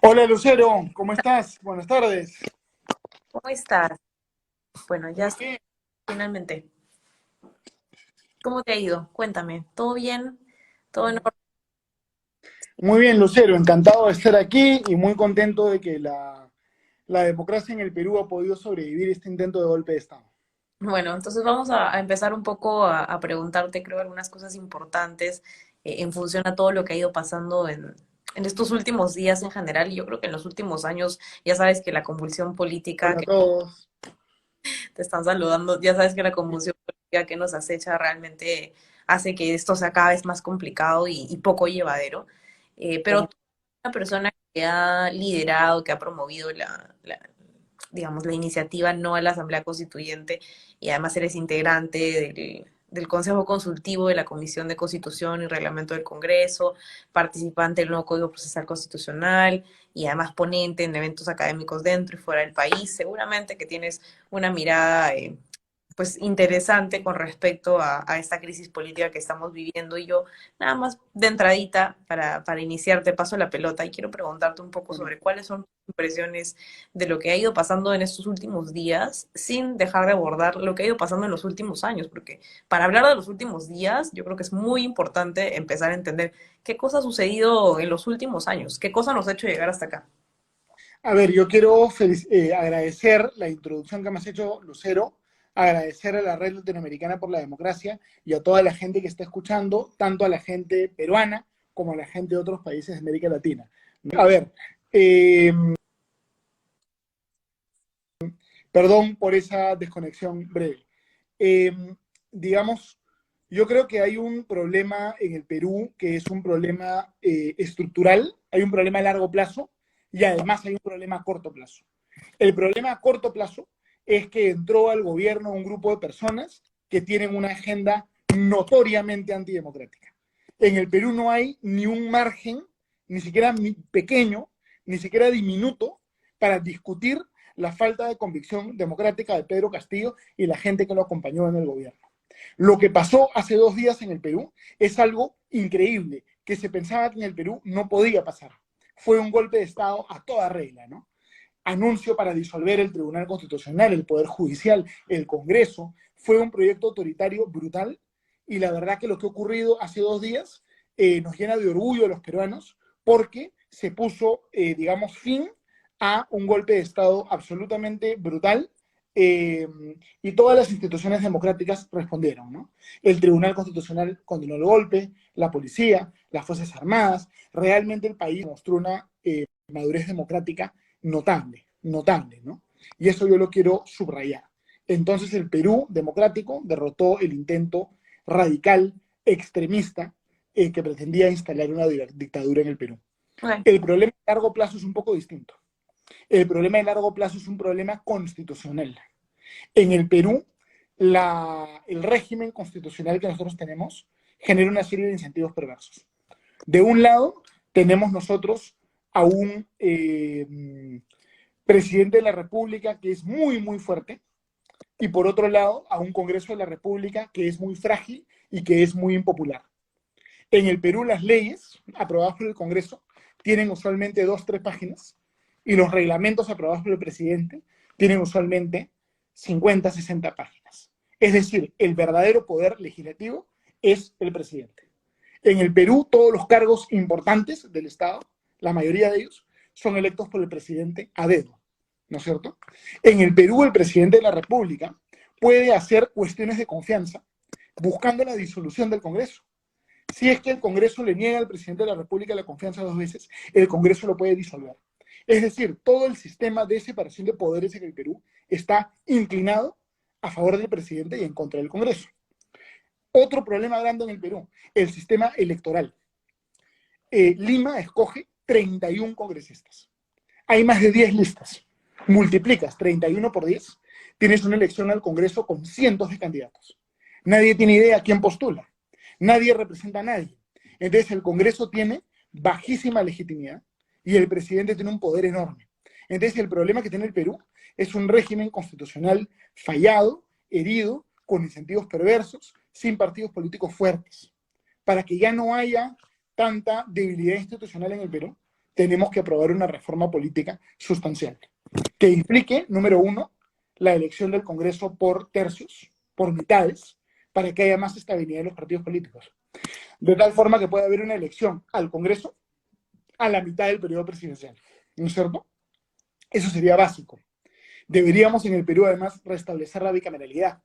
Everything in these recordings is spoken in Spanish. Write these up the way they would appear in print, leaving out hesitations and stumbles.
Hola Lucero, ¿cómo estás? Buenas tardes. ¿Cómo estás? Bueno, ya Muy estoy bien. finalmente. ¿Cómo te ha ido? Cuéntame. ¿Todo bien? ¿Todo en orden? Muy bien, Lucero, encantado de estar aquí y muy contento de que la democracia en el Perú ha podido sobrevivir este intento de golpe de Estado. Bueno, entonces vamos a empezar un poco a preguntarte, creo, algunas cosas importantes en función a todo lo que ha ido pasando en estos últimos días en general. Y yo creo que en los últimos años, ya sabes que la convulsión política Hola a que todos. te están saludando, ya sabes que la convulsión política que nos acecha realmente hace que esto sea cada vez más complicado y poco llevadero. Pero Como- tú, una persona que ha liderado, que ha promovido digamos, la iniciativa no a la Asamblea Constituyente y además eres integrante del Consejo Consultivo de la Comisión de Constitución y Reglamento del Congreso, participante del nuevo Código Procesal Constitucional y además ponente en eventos académicos dentro y fuera del país. Seguramente que tienes una mirada pues interesante con respecto a esta crisis política que estamos viviendo. Y yo, nada más de entradita, para iniciar, te paso la pelota y quiero preguntarte un poco como- sobre cuáles son tus impresiones de lo que ha ido pasando en estos últimos días, sin dejar de abordar lo que ha ido pasando en los últimos años, porque para hablar de los últimos días, yo creo que es muy importante empezar a entender qué cosa ha sucedido en los últimos años, qué cosa nos ha hecho llegar hasta acá. A ver, yo quiero agradecer la introducción que me has hecho, Lucero, agradecer a la Red Latinoamericana por la Democracia y a toda la gente que está escuchando, tanto a la gente peruana como a la gente de otros países de América Latina. A ver, eh, perdón por esa desconexión breve. Eh, digamos, yo creo que hay un problema en el Perú que es un problema estructural, hay un problema a largo plazo y además hay un problema a corto plazo. El problema a corto plazo es que entró al gobierno un grupo de personas que tienen una agenda notoriamente antidemocrática. En el Perú no hay ni un margen, ni siquiera pequeño, ni siquiera diminuto, para discutir la falta de convicción democrática de Pedro Castillo y la gente que lo acompañó en el gobierno. Lo que pasó hace 2 días en el Perú es algo increíble, que se pensaba que en el Perú no podía pasar. Fue un golpe de Estado a toda regla, ¿no? Anuncio para disolver el Tribunal Constitucional, el Poder Judicial, el Congreso. Fue un proyecto autoritario brutal y la verdad que lo que ha ocurrido hace 2 días nos llena de orgullo a los peruanos porque se puso, digamos, fin a un golpe de Estado absolutamente brutal eh, y todas las instituciones democráticas respondieron, ¿no? El Tribunal Constitucional condenó el golpe, la policía, las Fuerzas Armadas, realmente el país mostró una madurez democrática notable, notable, ¿no? Y eso yo lo quiero subrayar. Entonces el Perú democrático derrotó el intento radical, extremista, que pretendía instalar una dictadura en el Perú. Okay. El problema a largo plazo es un poco distinto. El problema de largo plazo es un problema constitucional. En el Perú, el régimen constitucional que nosotros tenemos genera una serie de incentivos perversos. De un lado, tenemos nosotros a un presidente de la República que es muy, muy fuerte, y por otro lado, a un Congreso de la República que es muy frágil y que es muy impopular. En el Perú, las leyes aprobadas por el Congreso tienen usualmente 2, 3 páginas, y los reglamentos aprobados por el presidente tienen usualmente 50, 60 páginas. Es decir, el verdadero poder legislativo es el presidente. En el Perú, todos los cargos importantes del Estado, la mayoría de ellos, son electos por el presidente a dedo, ¿no es cierto? En el Perú, el presidente de la República puede hacer cuestiones de confianza buscando la disolución del Congreso. Si es que el Congreso le niega al presidente de la República la confianza 2 veces, el Congreso lo puede disolver. Es decir, todo el sistema de separación de poderes en el Perú está inclinado a favor del presidente y en contra del Congreso. Otro problema grande en el Perú, el sistema electoral. Lima escoge 31 congresistas. Hay más de 10 listas. Multiplicas 31 por 10, tienes una elección al Congreso con cientos de candidatos. Nadie tiene idea quién postula. Nadie representa a nadie. Entonces el Congreso tiene bajísima legitimidad y el presidente tiene un poder enorme. Entonces el problema que tiene el Perú es un régimen constitucional fallado, herido, con incentivos perversos, sin partidos políticos fuertes. Para que ya no haya tanta debilidad institucional en el Perú, tenemos que aprobar una reforma política sustancial que implique, número uno, la elección del Congreso por tercios, por mitades, para que haya más estabilidad en los partidos políticos. De tal forma que pueda haber una elección al Congreso a la mitad del periodo presidencial. ¿No es cierto? Eso sería básico. Deberíamos en el Perú, además, restablecer la bicameralidad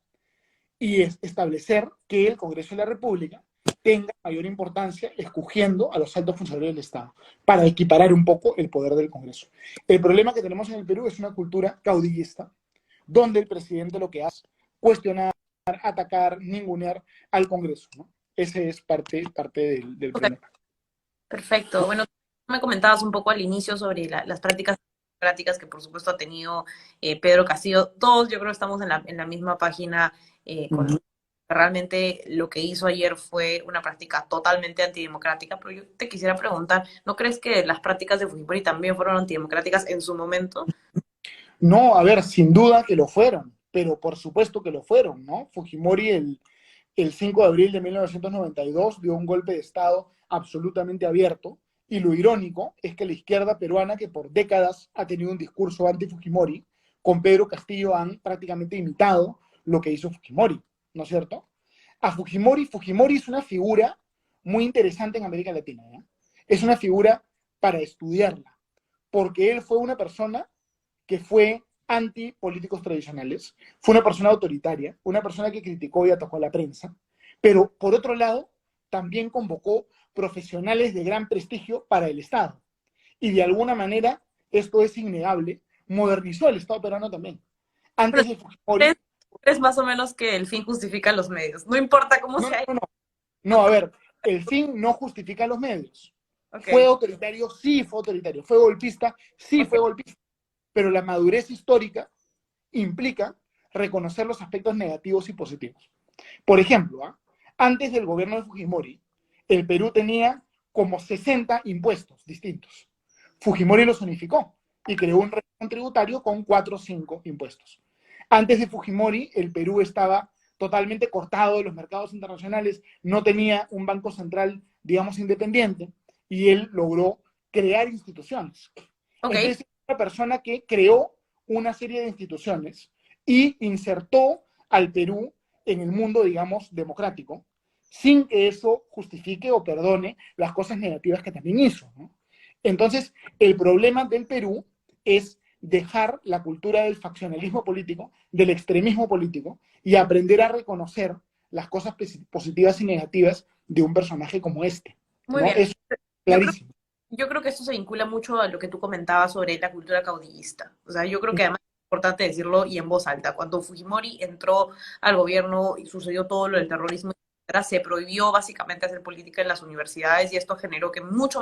y establecer que el Congreso de la República tenga mayor importancia escogiendo a los altos funcionarios del Estado, para equiparar un poco el poder del Congreso. El problema que tenemos en el Perú es una cultura caudillista, donde el presidente lo que hace es cuestionar, atacar, ningunear al Congreso, ¿no? Ese es parte del Okay, problema. perfecto. Bueno, me comentabas un poco al inicio sobre las prácticas que por supuesto ha tenido Pedro Castillo. Todos yo creo que estamos en la misma página con realmente lo que hizo ayer fue una práctica totalmente antidemocrática, pero yo te quisiera preguntar, ¿no crees que las prácticas de Fujimori también fueron antidemocráticas en su momento? No, a ver, sin duda que lo fueron, pero por supuesto que lo fueron, ¿no? Fujimori el 5 de abril de 1992 dio un golpe de Estado absolutamente abierto, y lo irónico es que la izquierda peruana, que por décadas ha tenido un discurso anti-Fujimori, con Pedro Castillo han prácticamente imitado lo que hizo Fujimori, ¿no es cierto? Fujimori es una figura muy interesante en América Latina, ¿ya? Es una figura para estudiarla, porque él fue una persona que fue anti políticos tradicionales, fue una persona autoritaria, una persona que criticó y atacó a la prensa, pero por otro lado también convocó profesionales de gran prestigio para el Estado. Y de alguna manera, esto es innegable, modernizó el Estado peruano también. Pero Antes de Fujimori... ¿crees más o menos que el fin justifica los medios? No importa cómo No, sea. no, no, no, a ver, el fin no justifica los medios. Fue Ok, autoritario, sí fue autoritario. Fue golpista, sí ok. fue golpista. Pero la madurez histórica implica reconocer los aspectos negativos y positivos. Por ejemplo, antes del gobierno de Fujimori, el Perú tenía como 60 impuestos distintos. Fujimori los unificó y creó un régimen tributario con 4 o 5 impuestos. Antes de Fujimori, el Perú estaba totalmente cortado de los mercados internacionales, no tenía un banco central, digamos, independiente, y él logró crear instituciones. Ok. Entonces, una persona que creó una serie de instituciones y insertó al Perú en el mundo, digamos, democrático, sin que eso justifique o perdone las cosas negativas que también hizo, ¿no? Entonces, el problema del Perú es dejar la cultura del faccionalismo político, del extremismo político, y aprender a reconocer las cosas positivas y negativas de un personaje como este, Muy ¿no? bien. Es Yo creo, clarísimo. yo creo que esto se vincula mucho a lo que tú comentabas sobre la cultura caudillista. O sea, yo creo que además es importante decirlo y en voz alta. Cuando Fujimori entró al gobierno y sucedió todo lo del terrorismo, etcétera, se prohibió básicamente hacer política en las universidades y esto generó que mucha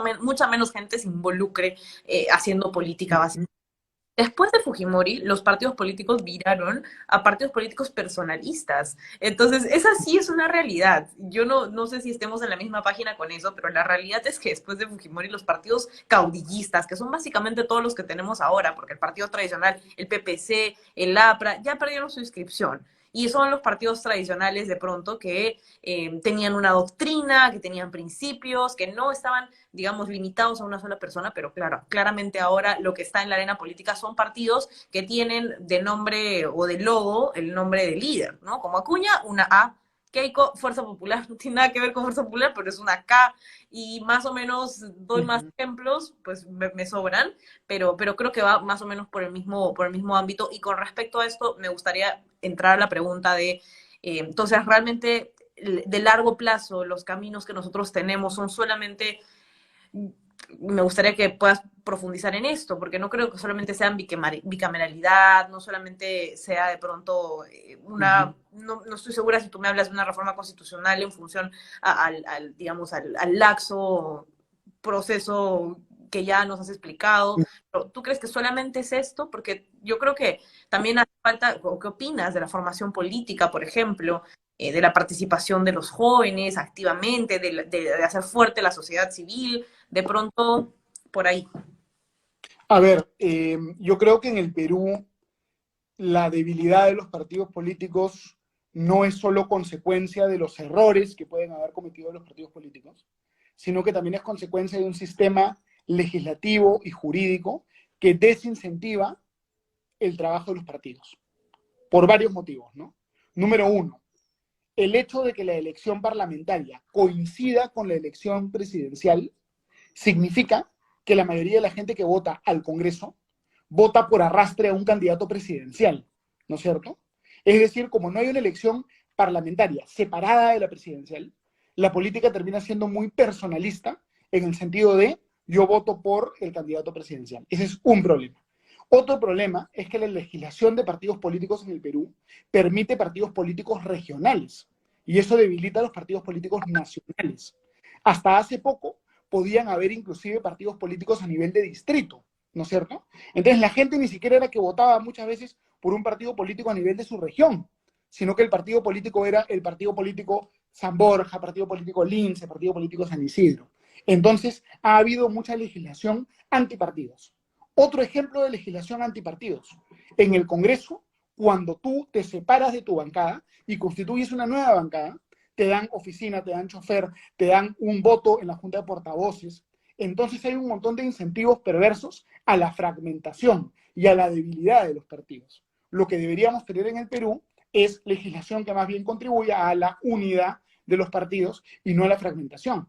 menos gente se involucre haciendo política básica. Después de Fujimori, los partidos políticos viraron a partidos políticos personalistas. Entonces, esa sí es una realidad. Yo no sé si estemos en la misma página con eso, pero la realidad es que después de Fujimori, los partidos caudillistas, que son básicamente todos los que tenemos ahora, porque el partido tradicional, el PPC, el APRA, ya perdieron su inscripción. Y son los partidos tradicionales de pronto que tenían una doctrina, que tenían principios, que no estaban, digamos, limitados a una sola persona, pero claro, claramente ahora lo que está en la arena política son partidos que tienen de nombre o de logo el nombre de líder, ¿no? Como Acuña, una A. Keiko, Fuerza Popular, no tiene nada que ver con Fuerza Popular, pero es una K, y más o menos doy más ejemplos, pues me sobran, pero creo que va más o menos por el mismo ámbito. Y con respecto a esto, me gustaría entrar a la pregunta de, entonces, realmente de largo plazo, los caminos que nosotros tenemos son solamente, me gustaría que puedas profundizar en esto, porque no creo que solamente sea bicameralidad, no solamente sea de pronto no estoy segura si tú me hablas de una reforma constitucional en función digamos, al laxo proceso que ya nos has explicado, pero ¿tú crees que solamente es esto? Porque yo creo que también hace falta, o ¿qué opinas de la formación política, por ejemplo? De la participación de los jóvenes activamente, de hacer fuerte la sociedad civil, de pronto por ahí. A ver, yo creo que en el Perú la debilidad de los partidos políticos no es solo consecuencia de los errores que pueden haber cometido los partidos políticos, sino que también es consecuencia de un sistema legislativo y jurídico que desincentiva el trabajo de los partidos, por varios motivos, ¿no? Número uno, el hecho de que la elección parlamentaria coincida con la elección presidencial significa que la mayoría de la gente que vota al Congreso vota por arrastre a un candidato presidencial, ¿no es cierto? Es decir, como no hay una elección parlamentaria separada de la presidencial, la política termina siendo muy personalista en el sentido de yo voto por el candidato presidencial. Ese es un problema. Otro problema es que la legislación de partidos políticos en el Perú permite partidos políticos regionales y eso debilita a los partidos políticos nacionales. Hasta hace poco podían haber inclusive partidos políticos a nivel de distrito, ¿no es cierto? Entonces la gente ni siquiera era que votaba muchas veces por un partido político a nivel de su región, sino que el partido político era el partido político San Borja, partido político Lince, partido político San Isidro. Entonces ha habido mucha legislación antipartidos. Otro ejemplo de legislación antipartidos. En el Congreso, cuando tú te separas de tu bancada y constituyes una nueva bancada, te dan oficina, te dan chofer, te dan un voto en la Junta de Portavoces. Entonces hay un montón de incentivos perversos a la fragmentación y a la debilidad de los partidos. Lo que deberíamos tener en el Perú es legislación que más bien contribuya a la unidad de los partidos y no a la fragmentación.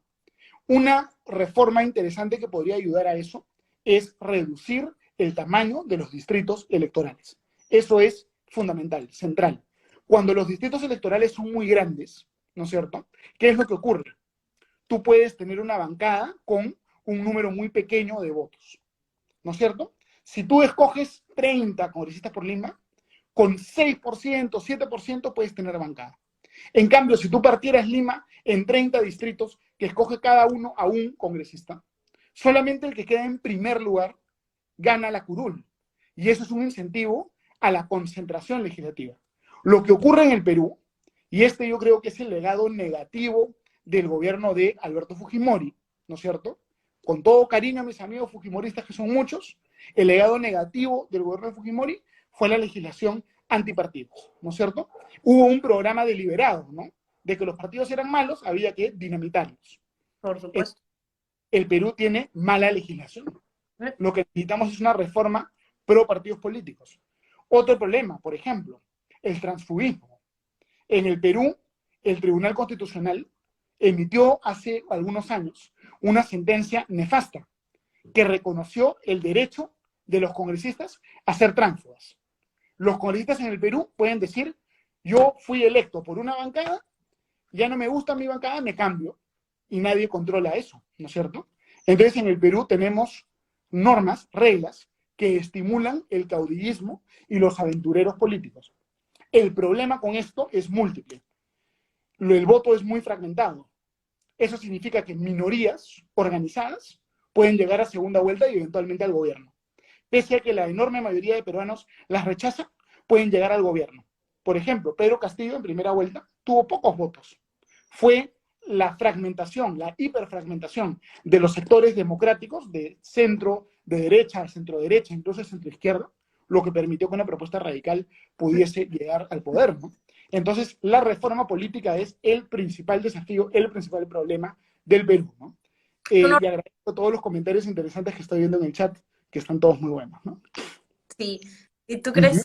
Una reforma interesante que podría ayudar a eso es reducir el tamaño de los distritos electorales. Eso es fundamental, central. Cuando los distritos electorales son muy grandes, ¿no es cierto? ¿Qué es lo que ocurre? Tú puedes tener una bancada con un número muy pequeño de votos, ¿no es cierto? Si tú escoges 30 congresistas por Lima, con 6%, 7% puedes tener bancada. En cambio, si tú partieras Lima en 30 distritos que escoge cada uno a un congresista, solamente el que queda en primer lugar gana la curul. Y eso es un incentivo a la concentración legislativa. Lo que ocurre en el Perú, y este yo creo que es el legado negativo del gobierno de Alberto Fujimori, ¿no es cierto? Con todo cariño a mis amigos fujimoristas, que son muchos, el legado negativo del gobierno de Fujimori fue la legislación antipartidos, ¿no es cierto? Hubo un programa deliberado, ¿no? De que los partidos eran malos, había que dinamitarlos. Por supuesto. El Perú tiene mala legislación. Lo que necesitamos es una reforma pro partidos políticos. Otro problema, por ejemplo, el transfugismo. En el Perú, el Tribunal Constitucional emitió hace algunos años una sentencia nefasta que reconoció el derecho de los congresistas a ser tránsfugas. Los congresistas en el Perú pueden decir, yo fui electo por una bancada, ya no me gusta mi bancada, me cambio, y nadie controla eso, ¿no es cierto? Entonces en el Perú tenemos normas, reglas, que estimulan el caudillismo y los aventureros políticos. El problema con esto es múltiple. El voto es muy fragmentado. Eso significa que minorías organizadas pueden llegar a segunda vuelta y eventualmente al gobierno. Pese a que la enorme mayoría de peruanos las rechaza, pueden llegar al gobierno. Por ejemplo, Pedro Castillo en primera vuelta tuvo pocos votos. Fue la fragmentación, la hiperfragmentación de los sectores democráticos de centro, de derecha, centro derecha, incluso centro izquierda, lo que permitió que una propuesta radical pudiese llegar al poder, ¿no? Entonces, la reforma política es el principal desafío, el principal problema del Perú, ¿no? Tú no- Y agradezco todos los comentarios interesantes que estoy viendo en el chat, que están todos muy buenos, ¿no? sí. ¿Y tú Uh -huh.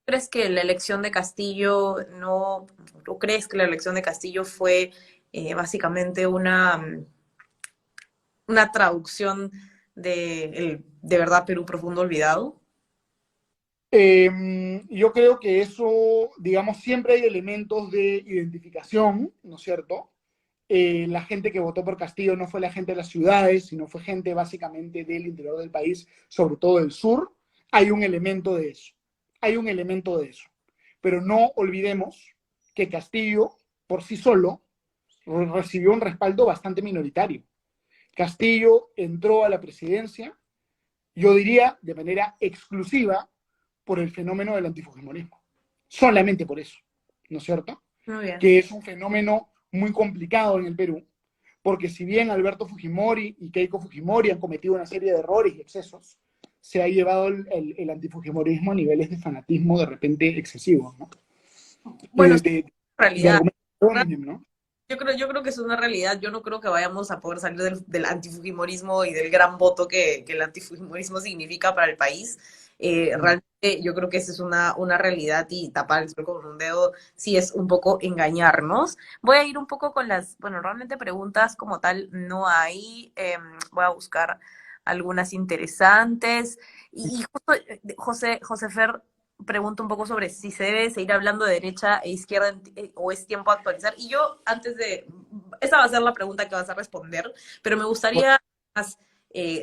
crees que la elección de Castillo no, tú crees que la elección de Castillo fue básicamente una traducción de verdad Perú profundo olvidado? Yo creo que eso, digamos, siempre hay elementos de identificación, ¿no es cierto? La gente que votó por Castillo no fue la gente de las ciudades, sino fue gente básicamente del interior del país, sobre todo del sur. Hay un elemento de eso. Hay un elemento de eso. Pero no olvidemos que Castillo, por sí solo, recibió un respaldo bastante minoritario. Castillo entró a la presidencia, yo diría, de manera exclusiva por el fenómeno del antifujimorismo. Solamente por eso, ¿no es cierto? Muy bien. Que es un fenómeno muy complicado en el Perú, porque si bien Alberto Fujimori y Keiko Fujimori han cometido una serie de errores y excesos, se ha llevado el antifujimorismo a niveles de fanatismo de repente excesivos, ¿no? Bueno, sí, De en realidad, argumentos, ¿no? Yo creo que es una realidad. Yo no creo que vayamos a poder salir del antifujimorismo y del gran voto que el antifujimorismo significa para el país. Mm. Realmente yo creo que esa es una realidad y tapar el sol con un dedo sí es un poco engañarnos. Voy a ir un poco con bueno, realmente preguntas como tal no hay. Voy a buscar algunas interesantes. Y justo José Fer pregunta un poco sobre si se debe seguir hablando de derecha e izquierda o es tiempo de actualizar. Y yo, esa va a ser la pregunta que vas a responder, pero me gustaría más,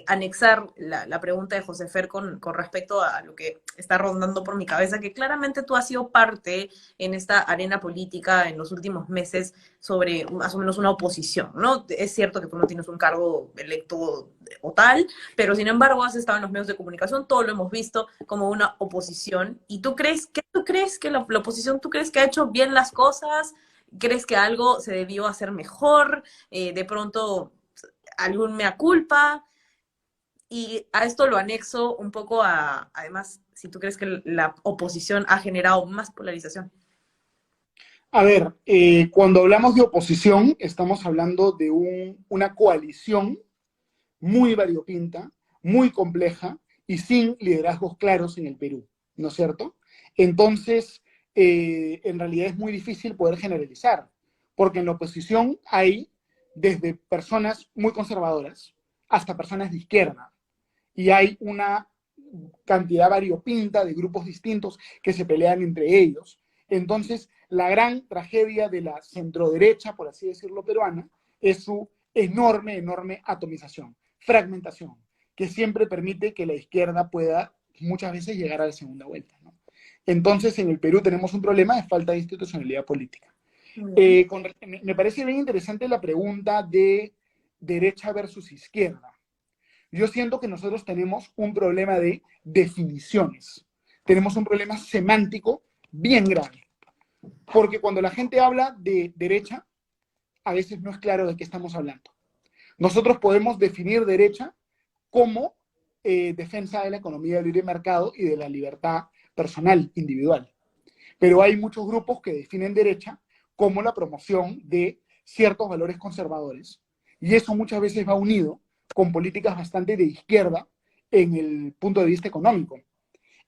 anexar la pregunta de José Fer con respecto a lo que está rondando por mi cabeza, que claramente tú has sido parte en esta arena política en los últimos meses sobre más o menos una oposición, ¿no? Es cierto que tú no tienes un cargo electo o tal, pero sin embargo has estado en los medios de comunicación, todo lo hemos visto como una oposición. ¿Y tú crees que la oposición, tú crees que ha hecho bien las cosas? ¿Crees que algo se debió hacer mejor? De pronto, algún mea culpa. Y a esto lo anexo un poco además, si tú crees que la oposición ha generado más polarización. A ver, cuando hablamos de oposición, estamos hablando de una coalición muy variopinta, muy compleja y sin liderazgos claros en el Perú, ¿no es cierto? Entonces, en realidad es muy difícil poder generalizar, porque en la oposición hay desde personas muy conservadoras hasta personas de izquierda, y hay una cantidad variopinta de grupos distintos que se pelean entre ellos. Entonces, la gran tragedia de la centroderecha, por así decirlo, peruana, es su enorme, enorme atomización, fragmentación, que siempre permite que la izquierda pueda muchas veces llegar a la segunda vuelta, ¿no? Entonces, en el Perú tenemos un problema de falta de institucionalidad política. Bien. Me parece bien interesante la pregunta de derecha versus izquierda. Yo siento que nosotros tenemos un problema de definiciones. Tenemos un problema semántico bien grave. Porque cuando la gente habla de derecha, a veces no es claro de qué estamos hablando. Nosotros podemos definir derecha como defensa de la economía del libre mercado y de la libertad personal, individual. Pero hay muchos grupos que definen derecha como la promoción de ciertos valores conservadores. Y eso muchas veces va unido con políticas bastante de izquierda en el punto de vista económico.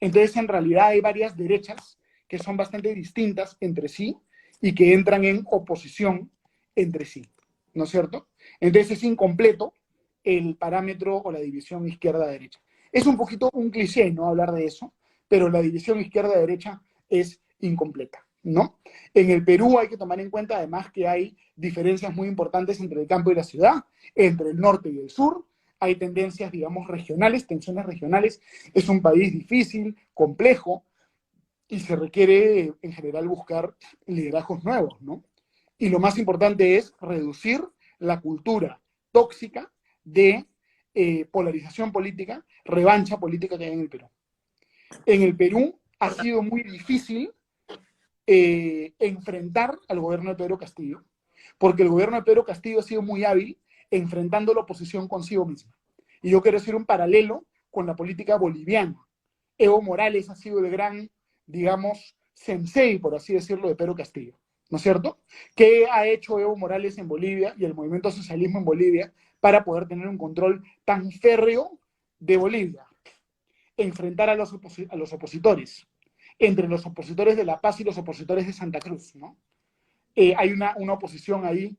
Entonces, en realidad hay varias derechas que son bastante distintas entre sí y que entran en oposición entre sí, ¿no es cierto? Entonces es incompleto el parámetro o la división izquierda-derecha. Es un poquito un cliché, ¿no? Hablar de eso, pero la división izquierda-derecha es incompleta, ¿no? En el Perú hay que tomar en cuenta además que hay diferencias muy importantes entre el campo y la ciudad, entre el norte y el sur, hay tendencias, digamos, regionales, tensiones regionales. Es un país difícil, complejo, y se requiere en general buscar liderazgos nuevos, ¿no? Y lo más importante es reducir la cultura tóxica de polarización política, revancha política que hay en el Perú. En el Perú ha sido muy difícil enfrentar al gobierno de Pedro Castillo, porque el gobierno de Pedro Castillo ha sido muy hábil enfrentando la oposición consigo misma. Y yo quiero hacer un paralelo con la política boliviana. Evo Morales ha sido el gran, digamos, sensei, por así decirlo, de Pedro Castillo, ¿no es cierto? ¿Qué ha hecho Evo Morales en Bolivia y el movimiento socialismo en Bolivia para poder tener un control tan férreo de Bolivia? Enfrentar a los opositores, entre los opositores de La Paz y los opositores de Santa Cruz, ¿no? Hay una oposición ahí,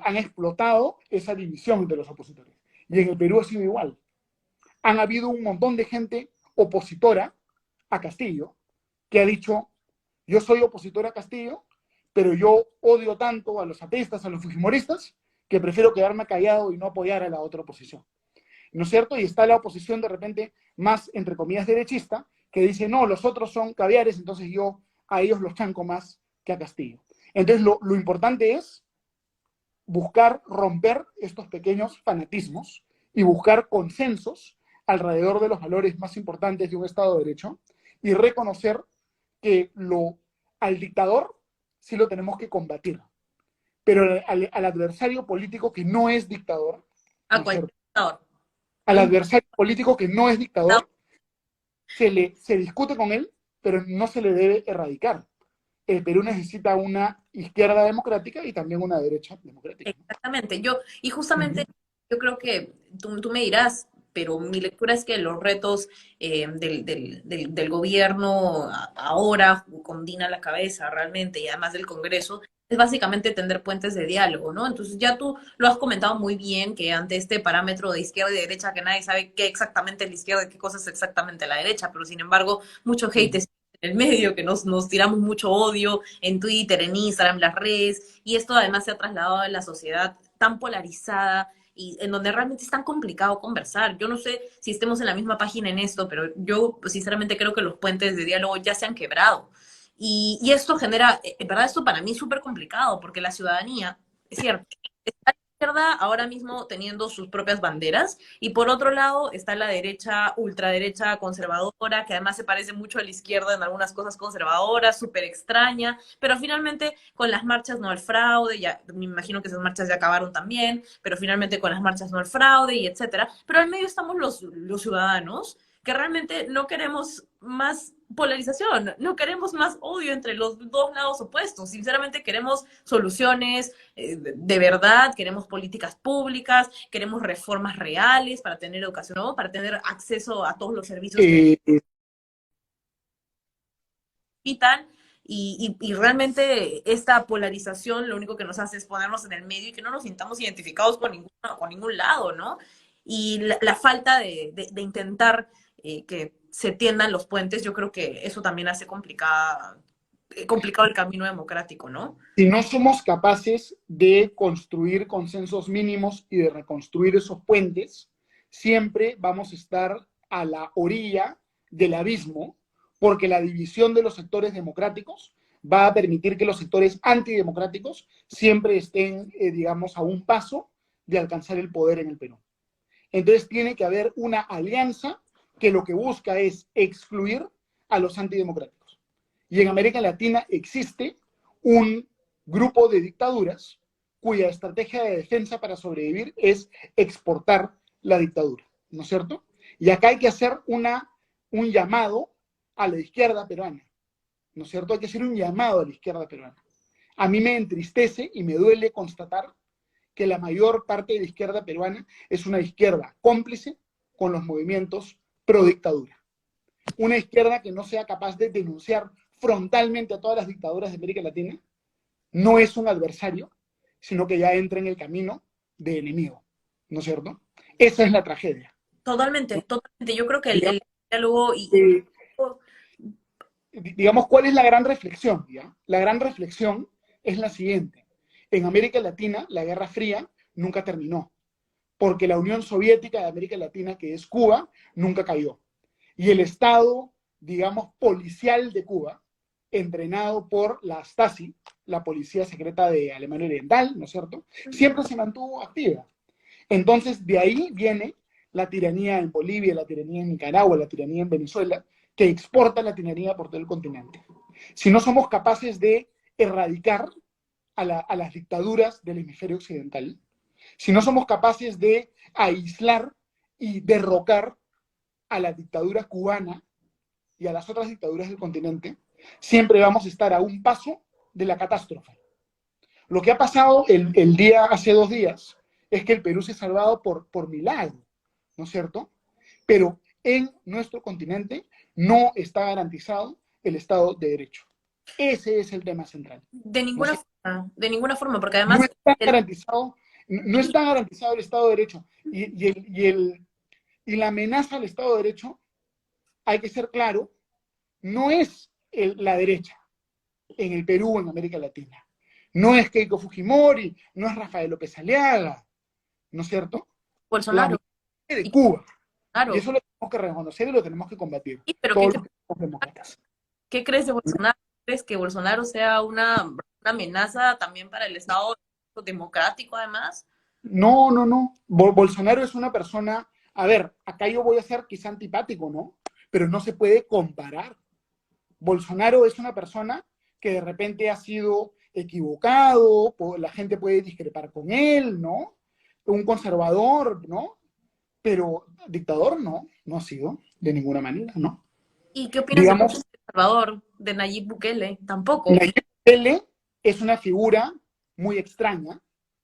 han explotado esa división de los opositores. Y en el Perú ha sido igual. Han habido un montón de gente opositora a Castillo que ha dicho, yo soy opositora a Castillo, pero yo odio tanto a los ateístas, a los fujimoristas, que prefiero quedarme callado y no apoyar a la otra oposición. ¿No es cierto? Y está la oposición de repente más, entre comillas, derechista, que dice, no, los otros son caviares, entonces yo a ellos los chanco más que a Castillo. Entonces, lo importante es buscar romper estos pequeños fanatismos y buscar consensos alrededor de los valores más importantes de un Estado de Derecho y reconocer que al dictador sí lo tenemos que combatir, pero al adversario político que no es dictador, A ¿no es cualquier cierto? sector. Al No adversario político que no es importa. dictador, se discute con él, pero no se le debe erradicar. el Perú necesita una izquierda democrática y también una derecha democrática, ¿no? Exactamente. Y justamente Ujú. yo creo que tú me dirás, pero mi lectura es que los retos del gobierno ahora, con Dina a la cabeza realmente, y además del Congreso, es básicamente tender puentes de diálogo, ¿no? Entonces ya tú lo has comentado muy bien, que ante este parámetro de izquierda y derecha, que nadie sabe qué exactamente es la izquierda y qué cosa es exactamente la derecha, pero sin embargo, mucho hate Sí. es en el medio, que nos tiramos mucho odio en Twitter, en Instagram, las redes, y esto además se ha trasladado a la sociedad tan polarizada y en donde realmente es tan complicado conversar. Yo no sé si estemos en la misma página en esto, pero yo sinceramente creo que los puentes de diálogo ya se han quebrado. Y esto genera, en verdad, esto para mí es súper complicado, porque la ciudadanía, es cierto, está a la izquierda ahora mismo teniendo sus propias banderas, y por otro lado está la derecha, ultraderecha conservadora, que además se parece mucho a la izquierda en algunas cosas conservadoras, súper extraña, pero finalmente con las marchas no al fraude, ya me imagino que esas marchas ya acabaron también, pero finalmente con las marchas no al fraude y etcétera. Pero al medio estamos los ciudadanos que realmente no queremos más polarización, no queremos más odio entre los dos lados opuestos. Sinceramente queremos soluciones de verdad, queremos políticas públicas, queremos reformas reales para tener educación, ¿no? Para tener acceso a todos los servicios que Eh, necesitan. Y realmente esta polarización lo único que nos hace es ponernos en el medio y que no nos sintamos identificados con ningún lado, ¿no? Y la falta de intentar que se tiendan los puentes, yo creo que eso también hace complicado el camino democrático, ¿no? si no somos capaces de construir consensos mínimos y de reconstruir esos puentes, siempre vamos a estar a la orilla del abismo, porque la división de los sectores democráticos va a permitir que los sectores antidemocráticos siempre estén, digamos, a un paso de alcanzar el poder en el Perú. Entonces tiene que haber una alianza que lo que busca es excluir a los antidemocráticos. Y en América Latina existe un grupo de dictaduras cuya estrategia de defensa para sobrevivir es exportar la dictadura, ¿no es cierto? Y acá hay que hacer un llamado a la izquierda peruana, ¿no es cierto? Hay que hacer un llamado a la izquierda peruana. A mí me entristece y me duele constatar que la mayor parte de la izquierda peruana es una izquierda cómplice con los movimientos pro dictadura. Una izquierda que no sea capaz de denunciar frontalmente a todas las dictaduras de América Latina no es un adversario, sino que ya entra en el camino de enemigo, ¿no es cierto? Esa es la tragedia, Totalmente, ¿no? totalmente. Yo creo que Digamos, el diálogo eh, digamos, ¿cuál es la gran reflexión? ¿Ya? La gran reflexión es la siguiente. En América Latina, la Guerra Fría nunca terminó, porque la Unión Soviética de América Latina, que es Cuba, nunca cayó. Y el Estado, digamos, policial de Cuba, entrenado por la Stasi, la policía secreta de Alemania Oriental, ¿no es cierto?, siempre se mantuvo activa. Entonces, de ahí viene la tiranía en Bolivia, la tiranía en Nicaragua, la tiranía en Venezuela, que exporta la tiranía por todo el continente. Si no somos capaces de erradicar a las dictaduras del hemisferio occidental, si no somos capaces de aislar y derrocar a la dictadura cubana y a las otras dictaduras del continente, siempre vamos a estar a un paso de la catástrofe. Lo que ha pasado hace 2 días es que el Perú se ha salvado por milagro, ¿no es cierto? Pero en nuestro continente no está garantizado el Estado de Derecho. Ese es el tema central. ¿No es cierto? de ninguna forma, porque No además está el, garantizado, no está garantizado el Estado de Derecho. Y la amenaza al Estado de Derecho, hay que ser claro, no es la derecha en el Perú o en América Latina. No es Keiko Fujimori, no es Rafael López Aliaga, ¿no es cierto? La Bolsonaro, amenaza de y Cuba. Y claro, eso lo tenemos que reconocer y lo tenemos que combatir. sí, pero Todos los que somos demócratas. qué crees de Bolsonaro? ¿Crees que Bolsonaro sea una amenaza también para el Estado democrático además? No, no, no. Bolsonaro es una persona, a ver, acá yo voy a ser quizá antipático, ¿no? Pero no se puede comparar. Bolsonaro es una persona que de repente ha sido equivocado, la gente puede discrepar con él, ¿no? Un conservador, ¿no? Pero dictador no ha sido de ninguna manera, ¿no? ¿Y qué opinas del Digamos, presidente de El Salvador, de Nayib Bukele? Tampoco. Nayib Bukele es una figura muy extraña.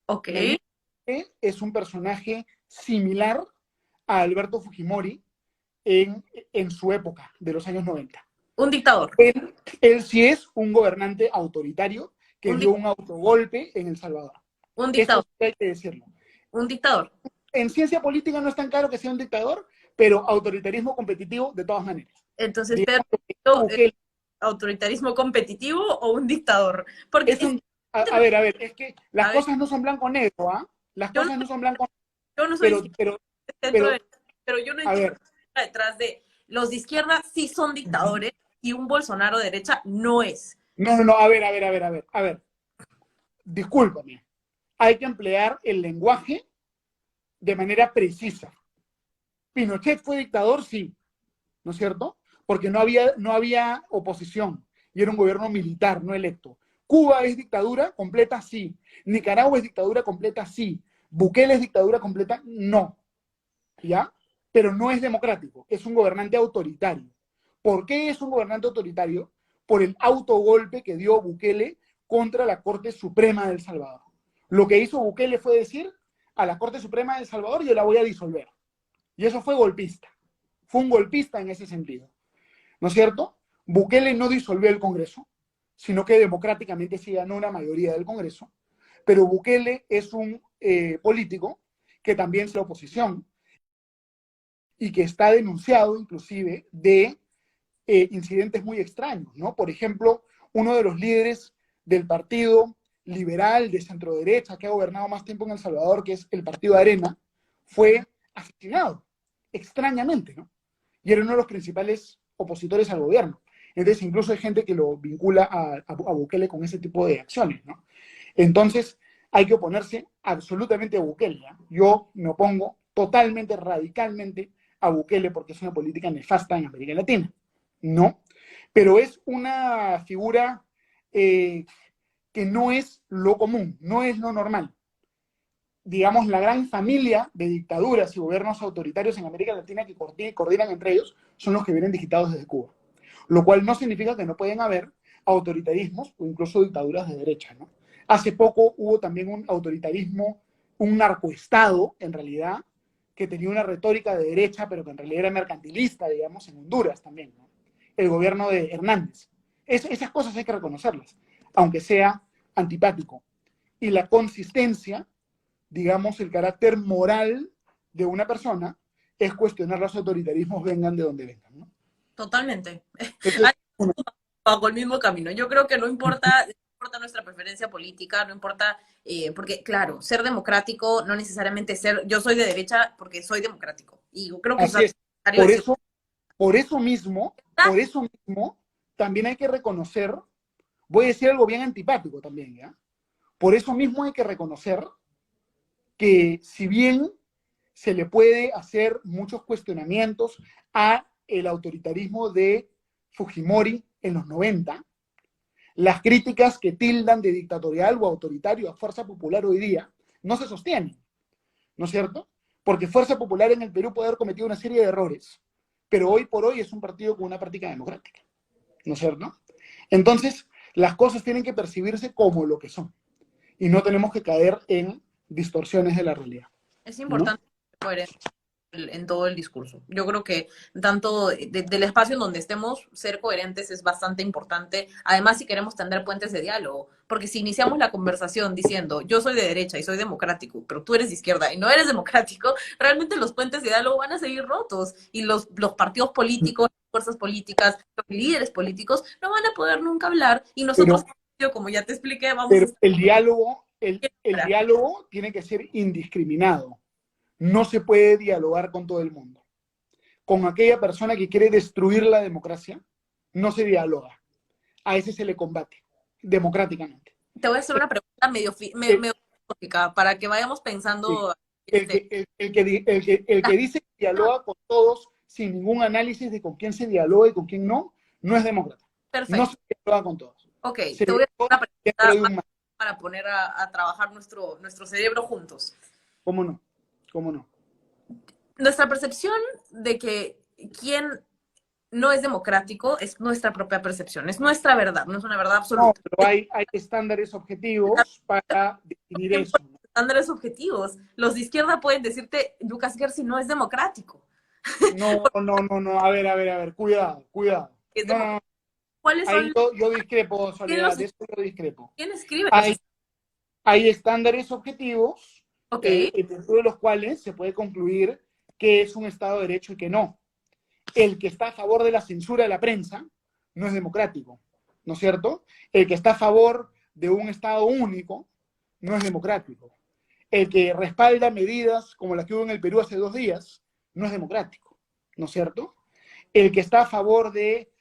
Ok. Nayib Bukele es un personaje similar a Alberto Fujimori en su época, de los años 90. Un dictador. Él sí es un gobernante autoritario que Un, dio dic- un autogolpe en El Salvador. un Eso dictador. sí hay que decirlo. Un dictador. En ciencia política no es tan claro que sea un dictador, pero autoritarismo competitivo de todas maneras. Entonces, Digamos que ¿es Bukele autoritarismo competitivo o un dictador? Porque es un... a ver, es que las a ver, cosas no son blanco-negro, ¿ah? Las yo no, cosas no son blanco-negro, yo no soy pero, izquierda pero, centro pero, de, pero yo no a entiendo ver, detrás de los de izquierda sí son dictadores y un Bolsonaro de derecha no es. no, a ver, discúlpame, hay que emplear el lenguaje de manera precisa. Pinochet fue dictador, sí, ¿no es cierto? Porque no había oposición y era un gobierno militar, no electo. Cuba es dictadura completa, sí. Nicaragua es dictadura completa, sí. Bukele es dictadura completa, no. ¿Ya? Pero no es democrático, es un gobernante autoritario. ¿Por qué es un gobernante autoritario? Por el autogolpe que dio Bukele contra la Corte Suprema de El Salvador. Lo que hizo Bukele fue decir a la Corte Suprema de El Salvador, yo la voy a disolver. Y eso fue golpista. Fue un golpista en ese sentido. ¿No es cierto? Bukele no disolvió el Congreso, sino que democráticamente se ganó una mayoría del Congreso. Pero Bukele es un político que también es la oposición y que está denunciado inclusive de incidentes muy extraños, ¿no? Por ejemplo, uno de los líderes del partido liberal de centro derecha que ha gobernado más tiempo en El Salvador, que es el partido Arena, fue asesinado extrañamente, ¿no? Y era uno de los principales opositores al gobierno. Entonces, incluso hay gente que lo vincula a Bukele con ese tipo de acciones, ¿no? Entonces, hay que oponerse absolutamente a Bukele, ¿ya? Yo me opongo totalmente, radicalmente a Bukele porque es una política nefasta en América Latina. No, pero es una figura que no es lo común, no es lo normal. Digamos, la gran familia de dictaduras y gobiernos autoritarios en América Latina que coordinan entre ellos son los que vienen digitados desde Cuba. Lo cual no significa que no pueden haber autoritarismos o incluso dictaduras de derecha, ¿no? Hace poco hubo también un autoritarismo, un narcoestado, en realidad, que tenía una retórica de derecha, pero que en realidad era mercantilista, digamos, en Honduras también, ¿no? El gobierno de Hernández. Esas cosas hay que reconocerlas, aunque sea antipático. Y la consistencia, digamos, el carácter moral de una persona es cuestionar los autoritarismos, vengan de donde vengan, ¿no? Totalmente. Entonces, Bajo el mismo camino. Yo creo que no importa nuestra preferencia política, no importa, porque claro, ser democrático no necesariamente yo soy de derecha porque soy democrático. Y yo creo que es así es. necesario Por decir, eso, por eso mismo, "Ah, por eso mismo, también hay que reconocer, voy a decir algo bien antipático también, ¿ya? Por eso mismo hay que reconocer que si bien se le puede hacer muchos cuestionamientos a el autoritarismo de Fujimori en los 90, las críticas que tildan de dictatorial o autoritario a Fuerza Popular hoy día no se sostienen, ¿no es cierto? Porque Fuerza Popular en el Perú puede haber cometido una serie de errores, pero hoy por hoy es un partido con una práctica democrática, ¿no es cierto? Entonces, las cosas tienen que percibirse como lo que son y no tenemos que caer en distorsiones de la realidad, es ¿no? importante ser coherente en todo el discurso. Yo creo que tanto del espacio en donde estemos, ser coherentes es bastante importante. Además, si queremos tender puentes de diálogo, porque si iniciamos la conversación diciendo yo soy de derecha y soy democrático, pero tú eres de izquierda y no eres democrático, realmente los puentes de diálogo van a seguir rotos y los partidos políticos, las fuerzas políticas, los líderes políticos no van a poder nunca hablar y nosotros, Pero, como ya te expliqué, vamos a pero estar el fuera. diálogo tiene que ser indiscriminado. No se puede dialogar con todo el mundo. Con aquella persona que quiere destruir la democracia, no se dialoga. A ese se le combate democráticamente. Te voy a hacer una pregunta El, medio filosófica para que vayamos sí, pensando. el que, el que dice que dialoga con todos sin ningún análisis de con quién se dialoga y con quién no, no es demócrata. No Perfecto. se dialoga con todos. Ok, Se te voy a hacer una dialoga dentro de pregunta un marco. para poner a trabajar nuestro cerebro juntos. ¿Cómo no? ¿Cómo no? Nuestra percepción de que quién no es democrático, es nuestra propia percepción, es nuestra verdad, no es una verdad No, absoluta. pero hay estándares objetivos para definir eso, ¿no? Estándares objetivos. Los de izquierda pueden decirte, Lucas Gersi no es democrático. No, no, no, no, a ver, cuidado, cuidado. Es No, no, democrático. no, ¿Cuáles ahí son? yo discrepo, ¿Quién los Soledad, de eso yo discrepo. quién escribe los Hay, hay estándares objetivos Ok, en virtud de los cuales se puede concluir que es un Estado de Derecho y que no. El que está a favor de la censura de la prensa no es democrático, ¿no es cierto? El que está a favor de un Estado único no es democrático. El que respalda medidas como las que hubo en el Perú hace 2 días no es democrático, ¿no es cierto? El que está a favor de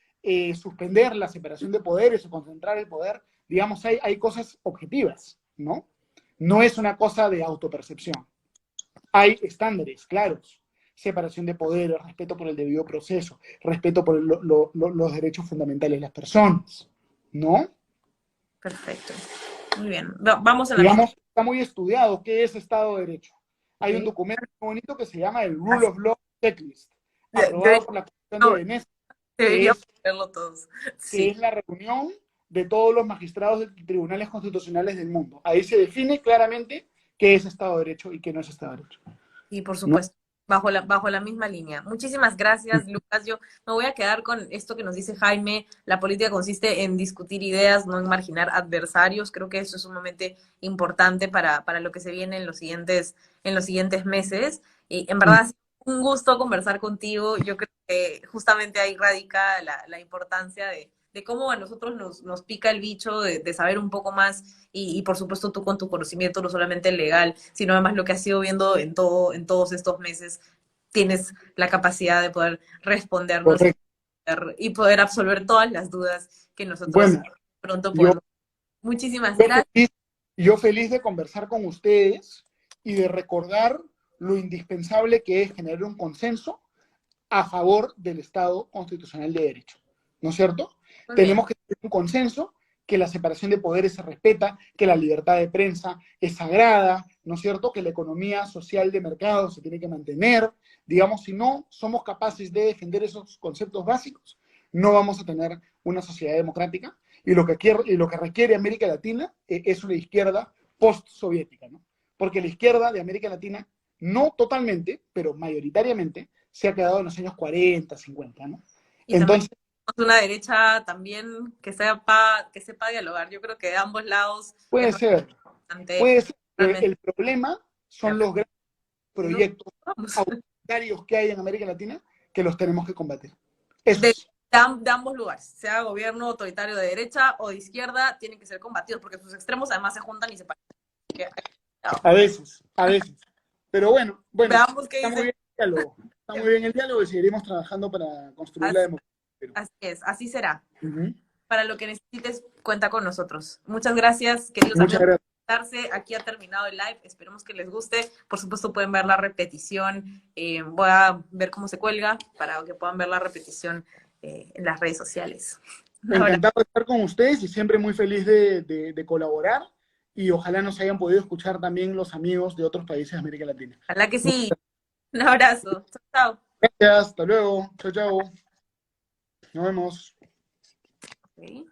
suspender la separación de poderes o concentrar el poder, digamos, hay cosas objetivas, ¿no? No es una cosa de autopercepción. Hay estándares claros, separación de poderes, respeto por el debido proceso, respeto por los derechos fundamentales de las personas, ¿no? perfecto. Muy bien. Vamos en la misma. Digamos, está muy estudiado qué es Estado de Derecho. Hay un Ok. documento muy bonito que se llama el Rule Así, of Law Checklist, aprobado por la Comisión de Venecia, que deberíamos es, verlo todos. que Sí. es la reunión de todos los magistrados de tribunales constitucionales del mundo. Ahí se define claramente qué es Estado de Derecho y qué no es Estado de Derecho, Y por ¿no? supuesto, bajo la misma línea. Muchísimas gracias, Lucas. Yo me voy a quedar con esto que nos dice Jaime. La política consiste en discutir ideas, no en marginar adversarios. Creo que eso es sumamente importante para lo que se viene en los siguientes meses. Y en verdad, ha sido un gusto conversar contigo. Yo creo que justamente ahí radica la importancia de cómo a nosotros nos pica el bicho, de saber un poco más y por supuesto tú con tu conocimiento no solamente legal, sino además lo que has ido viendo en todos estos meses, tienes la capacidad de poder respondernos Correcto. y poder absolver todas las dudas que nosotros Bueno, pronto yo, podemos. Muchísimas yo gracias. feliz, yo feliz de conversar con ustedes y de recordar lo indispensable que es generar un consenso a favor del Estado constitucional de derecho, ¿no es cierto? Muy bien. Tenemos que tener un consenso que la separación de poderes se respeta, que la libertad de prensa es sagrada, ¿no es cierto? Que la economía social de mercado se tiene que mantener. Digamos, si no somos capaces de defender esos conceptos básicos, no vamos a tener una sociedad democrática y lo que requiere América Latina es una izquierda post-soviética, ¿no? Porque la izquierda de América Latina, no totalmente, pero mayoritariamente, se ha quedado en los años 40, 50, ¿no? Y también Entonces, una derecha también que sepa dialogar. Yo creo que de ambos lados es puede ser, bastante puede ser, pero realmente el problema son cierto. los grandes Y no proyectos vamos. autoritarios que hay en América Latina que los tenemos que combatir. Eso De, es. de ambos lugares, sea gobierno autoritario de derecha o de izquierda, tienen que ser combatidos porque sus extremos además se juntan y se paran. A veces, a veces. Pero bueno, bueno, Veamos qué está muy dicen. bien el diálogo. Está muy bien el diálogo y seguiremos trabajando para construir la Así, democracia. Pero, así es, así será. uh-huh. Para lo que necesites, cuenta con nosotros. Muchas gracias, queridos Muchas amigos. gracias. Aquí ha terminado el live. Esperemos que les guste. Por supuesto, pueden ver la repetición. Voy a ver cómo se cuelga para que puedan ver la repetición en las redes sociales. Un abrazo. Encantado de estar con ustedes y siempre muy feliz de colaborar y ojalá nos hayan podido escuchar también los amigos de otros países de América Latina. Ojalá que sí. Un abrazo. Chao, chao. Gracias, hasta luego. Chao, chao. Nos vemos. Okay.